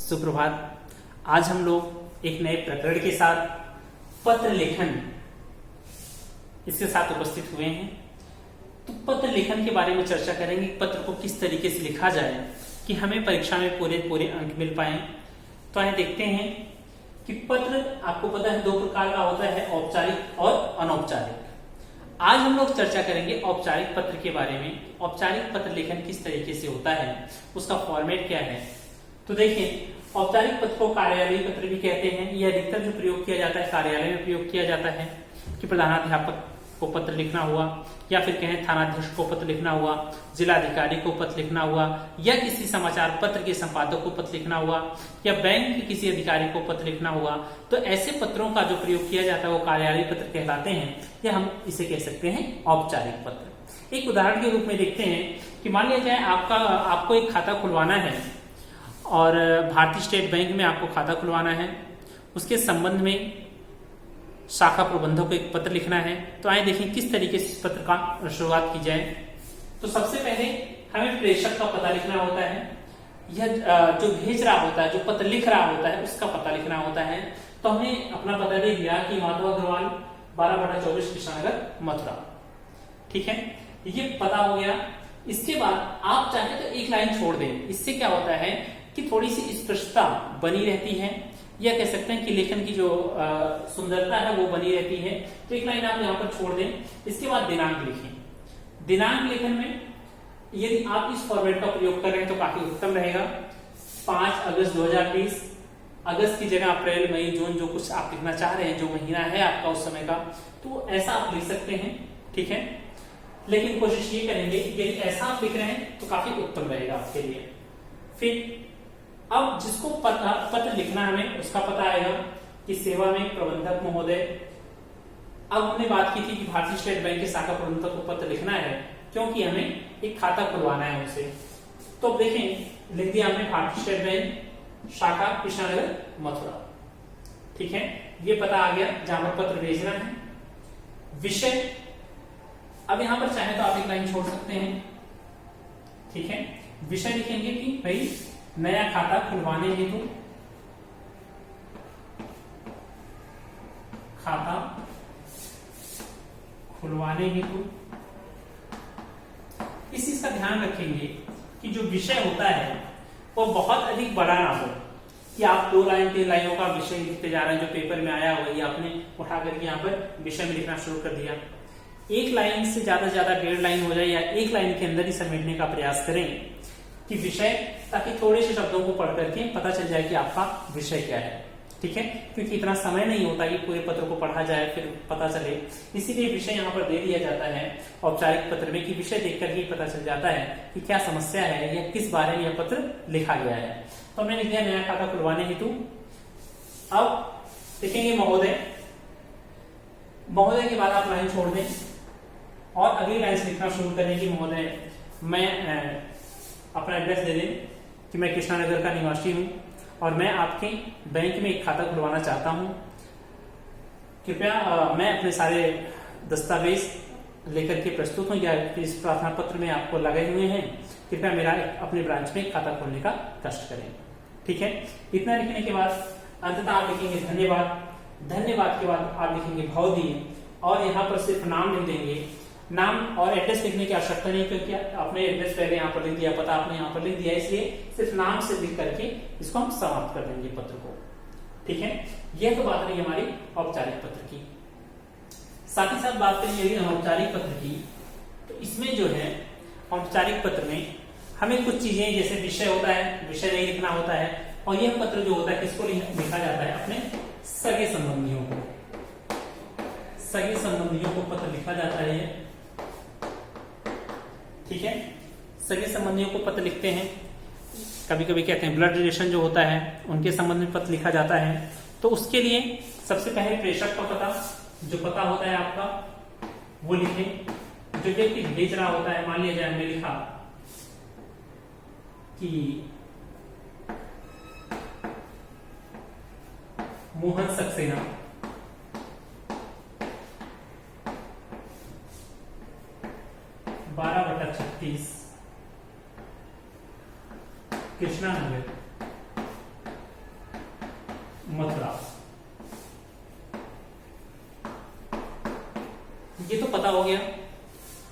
सुप्रभात। आज हम लोग एक नए प्रकरण के साथ पत्र लेखन इसके साथ उपस्थित हुए हैं। तो पत्र लेखन के बारे में चर्चा करेंगे। पत्र को किस तरीके से लिखा जाए कि हमें परीक्षा में पूरे अंक मिल पाए। तो आइए देखते हैं कि पत्र आपको पता है दो प्रकार का होता है, औपचारिक और अनौपचारिक। आज हम लोग चर्चा करेंगे औपचारिक पत्र के बारे में। औपचारिक पत्र लेखन किस तरीके से होता है, उसका फॉर्मेट क्या है। तो देखिए, औपचारिक पत्र को कार्यालयीय पत्र भी कहते हैं। यह अधिकतर जो प्रयोग किया जाता है कार्यालय में प्रयोग किया जाता है कि प्रधानाध्यापक को पत्र लिखना हुआ, या फिर कहें थानाध्यक्ष को पत्र लिखना हुआ, जिलाधिकारी को पत्र लिखना हुआ, या किसी समाचार पत्र के संपादक को पत्र लिखना हुआ, या बैंक के किसी अधिकारी को पत्र लिखना हुआ। तो ऐसे पत्रों का जो प्रयोग किया जाता है वो कार्यालयीय पत्र कहलाते हैं, या हम इसे कह सकते हैं औपचारिक पत्र। एक उदाहरण के रूप में देखते हैं कि मान लिया जाए आपको एक खाता खुलवाना है और भारतीय स्टेट बैंक में आपको खाता खुलवाना है। उसके संबंध में शाखा प्रबंधक को एक पत्र लिखना है। तो आइए देखें किस तरीके से इस पत्र का शुरुआत की जाए। तो सबसे पहले हमें प्रेषक का पता लिखना होता है। यह जो भेज रहा होता है, जो पत्र लिख रहा होता है, उसका पता लिखना होता है। तो हमने अपना पता दे दिया कि माधव अग्रवाल 12/24 कृष्णनगर मथुरा। ठीक है, ये पता हो गया। इसके बाद आप चाहे तो एक लाइन छोड़ दें। इससे क्या होता है कि थोड़ी सी स्पष्टता बनी रहती है, या कह सकते हैं कि लेखन की जो सुंदरता है वो बनी रहती है। तो एक लाइन आप यहाँ पर छोड़ दें। इसके बाद दिनांक लिखें। दिनांक लेखन में यदि आप इस फॉर्मेट का प्रयोग कर रहे हैं तो काफी उत्तम रहेगा। 5 अगस्त 2020, अगस्त की जगह अप्रैल, मई, जून, जो कुछ आप लिखना चाह रहे हैं, जो महीना है आपका उस समय का, तो ऐसा आप लिख सकते हैं। ठीक है, लेकिन कोशिश ये करेंगे कि यदि ऐसा आप लिख रहे हैं तो काफी उत्तम रहेगा आपके लिए। फिर अब जिसको पत्र लिखना हमें उसका पता आएगा कि सेवा में प्रबंधक महोदय। अब हमने बात की थी कि भारतीय स्टेट बैंक के शाखा प्रबंधक को पत्र लिखना है क्योंकि हमें एक खाता खुलवाना है उनसे। तो देखें, लिख दिया हमने भारतीय स्टेट बैंक शाखा कृष्णनगर मथुरा। ठीक है, ये पता आ गया जहां पर पत्र भेजना है। विषय, अब यहां पर चाहे तो आप एक लाइन छोड़ सकते हैं। ठीक है, विषय लिखेंगे कि भाई नया खाता खुलवाने हेतु इस चीज का ध्यान रखेंगे कि जो विषय होता है वो बहुत अधिक बड़ा ना हो कि आप 2 लाइन 3 लाइनों का विषय लिखते जा रहे हैं जो पेपर में आया हुआ, या आपने उठा करके यहाँ पर विषय में लिखना शुरू कर दिया। एक लाइन से ज्यादा 1.5 लाइन हो जाए, या एक लाइन के अंदर ही समेटने का प्रयास करें कि विषय, ताकि थोड़े से शब्दों को पढ़ करके पता चल जाए कि आपका विषय क्या है। ठीक है, क्योंकि इतना समय नहीं होता कि पूरे पत्र को पढ़ा जाए फिर पता चले, इसीलिए विषय यहाँ पर दे दिया जाता है औपचारिक पत्र में कि विषय देखकर ही पता चल जाता है कि क्या समस्या है या किस बारे में यह पत्र लिखा गया है। तो हमने लिख दिया नया खाता खुलवाने हेतु। अब लिखेंगे महोदय। महोदय के बाद आप लाइन छोड़ दें और अगली लाइन से लिखना शुरू करें कि महोदय, मैं अपना एड्रेस दे दें कि मैं कृष्णानगर का निवासी हूं और मैं आपके बैंक में एक खाता खुलवाना चाहता हूं। कृपया मैं अपने सारे दस्तावेज लेकर के प्रस्तुत हूं, या इस प्रार्थना पत्र में आपको लगे हुए हैं। कृपया मेरा अपने ब्रांच में खाता खोलने का कष्ट करें। ठीक है, इतना लिखने के बाद अंततः आप लिखेंगे धन्यवाद। धन्यवाद के बाद आप लिखेंगे भवदीय, और यहाँ पर सिर्फ नाम लिख देंगे। नाम और एड्रेस लिखने की आवश्यकता नहीं, क्योंकि आपने एड्रेस पहले यहाँ पर लिख दिया, पता आपने यहाँ पर लिख दिया, इसलिए सिर्फ नाम से लिख करके इसको हम समाप्त कर देंगे पत्र को। ठीक है, यह तो बात रही हमारी औपचारिक पत्र की। साथ ही साथ बात करें यदि अनौपचारिक पत्र की, तो इसमें जो है औपचारिक पत्र में हमें कुछ चीजें, जैसे विषय होता है, विषय नहीं लिखना होता है। और यह पत्र जो होता है किसको लिखा जाता है, अपने सगे संबंधियों को। सगे संबंधियों को पत्र लिखा जाता है। ठीक है, सगे संबंधियों को पत्र लिखते हैं। कभी कभी कहते हैं ब्लड रिलेशन जो होता है उनके संबंध में पत्र लिखा जाता है। तो उसके लिए सबसे पहले प्रेषक का पता, जो पता होता है आपका, वो लिखें। जो व्यक्ति भेज रहा होता है, मान लिया जाए हमने लिखा कि मोहन सक्सेना, 12/36 कृष्णा नगर,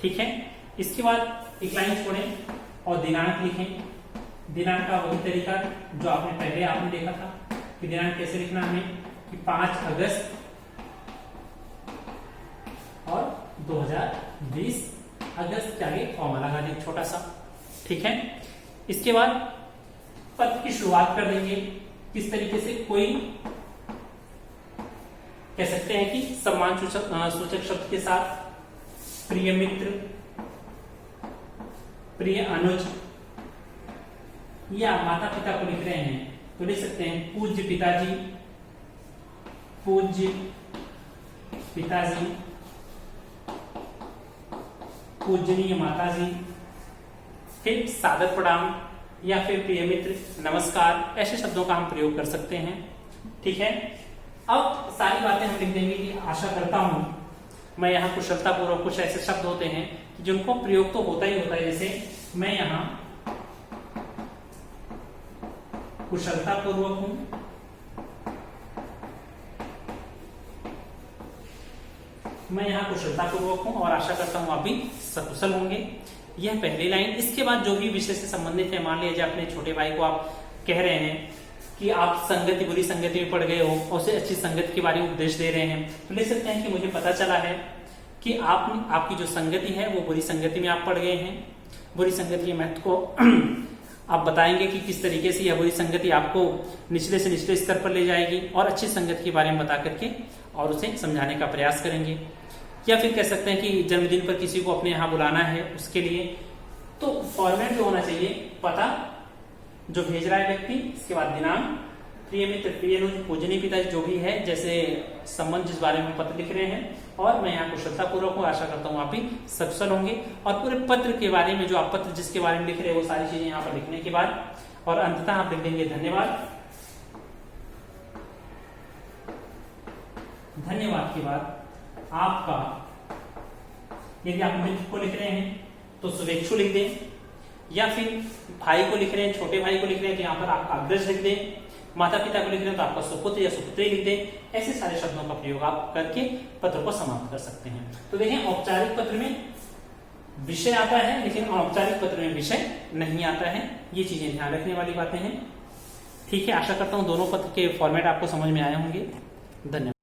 ठीक है। इसके बाद एक लाइन छोड़ें और दिनांक लिखें। दिनांक का वही तरीका जो आपने पहले देखा था कि दिनांक कैसे लिखना हमें कि 5 अगस्त और 2020, अगस्त के आगे कॉमा लगा दें छोटा सा, ठीक है। इसके बाद पत्र की शुरुआत कर देंगे किस तरीके से, कोई कह सकते हैं कि सम्मान सूचक शब्द के साथ, प्रिय मित्र, प्रिय अनुज, या माता पिता को लिख रहे हैं तो लिख सकते हैं पूज्य पिताजी, पूज्य पिताजी, पूजनीय माताजी, फिर सादर प्रणाम या फिर प्रिय मित्र, नमस्कार, ऐसे शब्दों का हम प्रयोग कर सकते हैं, ठीक है। अब सारी बातें हम लिख देंगे कि आशा करता हूं मैं यहाँ कुशलतापूर्वक, कुछ ऐसे शब्द होते हैं जिनको प्रयोग तो होता ही होता है, जैसे मैं यहाँ कुशलतापूर्वक हूं, मैं यहाँ कुशलतापूर्वक हूं और आशा करता हूं आप भी सकुशल होंगे। यह पहली लाइन। इसके बाद जो भी विषय से संबंधित है, मान लीजिए अपने छोटे भाई को आप कह रहे हैं कि आप संगति, बुरी संगति में पड़ गए हो और उसे अच्छी संगति के बारे में उपदेश दे रहे हैं, तो ले सकते हैं कि मुझे पता चला है कि आपकी जो संगति है वो बुरी संगति में आप पड़ गए हैं। बुरी संगति के महत्व को आप बताएंगे कि किस तरीके से यह बुरी संगति आपको निचले से निचले स्तर पर ले जाएगी, और अच्छी संगति के बारे में बता करके और उसे समझाने का प्रयास करेंगे। या फिर कह सकते हैं कि जन्मदिन पर किसी को अपने यहाँ बुलाना है, उसके लिए तो फॉर्मेट जो होना चाहिए, पता जो भेज रहा है व्यक्ति, इसके बाद दिनांक, प्रिय मित्र, प्रिय अनुज, पूजनीय पिताजी, जो भी है जैसे संबंध जिस बारे में पत्र लिख रहे हैं, और मैं यहाँ कुशलतापूर्वक हूँ, आशा करता हूँ आप भी सकुशल होंगे। और पूरे पत्र के बारे में, जो आप पत्र जिसके बारे में लिख रहे हैं, वो सारी चीजें यहाँ पर लिखने के बाद और अंततः आप लिख देंगे धन्यवाद। धन्यवाद के बाद आपका, यदि आप मित्र को लिख रहे हैं तो शुभेच्छु लिख दें, या फिर भाई को लिख रहे हैं, छोटे भाई को लिख रहे हैं तो यहाँ पर आपका अग्रज लिख दें, माता पिता को लिख रहे हैं तो आपका सुपुत्र या सुपुत्री लिख दें। ऐसे सारे शब्दों का प्रयोग आप करके पत्र को समाप्त कर सकते हैं। तो देखें, औपचारिक पत्र में विषय आता है लेकिन अनौपचारिक पत्र में विषय नहीं आता है। ये चीजें ध्यान रखने वाली बातें हैं, ठीक है। आशा करता हूं दोनों पत्र के फॉर्मेट आपको समझ में आए होंगे। धन्यवाद।